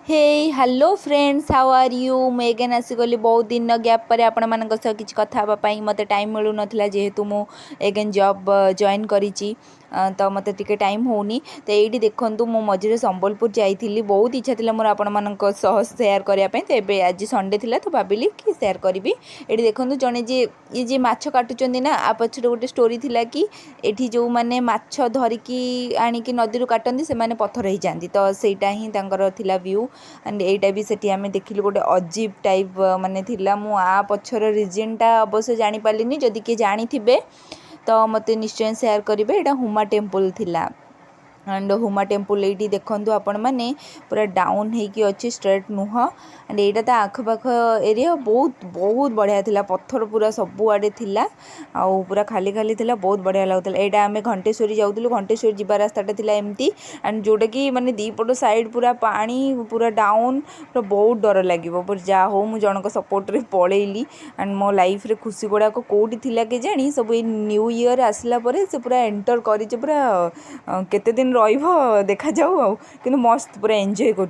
Hey hello friends, how are you. मैं again आसीगली बहुत दिन गैप पर आपण मान किसी कथा मत टाइम मिलू ना जेहेतु मु एगेन जॉब जॉइन करी तो मत टिके टाइम होनी। तो ये देखूँ मु मझे संबलपुर जाइली, बहुत इच्छा थी मोर आपण मान सेयार करने। तो ये आज संडे थिला तो भाविली कि सेयार करी। ये देखूँ जड़े जे ये जे माछ काटुचंदी ना आ पछरे गोटे स्टोरी थिला कि एठी जो माने माछ धरिकी आनिकी नदी काटती से माने पत्थर हो जाती। तो सेटा ही तांकर थिला व्यू एंड एटा भी सेठी आमे देखिलु गोटे अजीब टाइप माने थिला। मु आ पछर रीजनटा अवश्य जानी पालिनी, जदि के जानी थिबे तो मते निश्चय शेयर करिवे। एटा हुमा टेम्पल थिला एंड हुमा टेम्पल ये देखूँ आपण मैंने पूरा डाउन होगी अच्छी स्ट्रेट नुह। एंड यहाँ तो आखपाख एरिया बहुत बहुत बढ़िया थिला, पत्थर पूरा सबुआड़े थिला आउ पूरा खाली खाली थिला, बहुत बढ़िया लगुला। यहाँ आम घंटेश्वरी जाऊँ, घंटेश्वरी जीवा रास्ताटा थिला एमती एंड जोटा कि माने दीपट साइड पूरा पानी पूरा डाउन, पूरा बहुत डर लगे। पर जहाँ हो मुझे जनक सपोर्ट रे पलैली एंड मो लाइफ रे खुशी गुड़ाक कौटी थिला के जानी सब न्यू ईयर आसला परे से पूरा एंटर कर पूरा केते दिन रही देखा जाऊ। आ मस्त पूरा एंजॉय कर।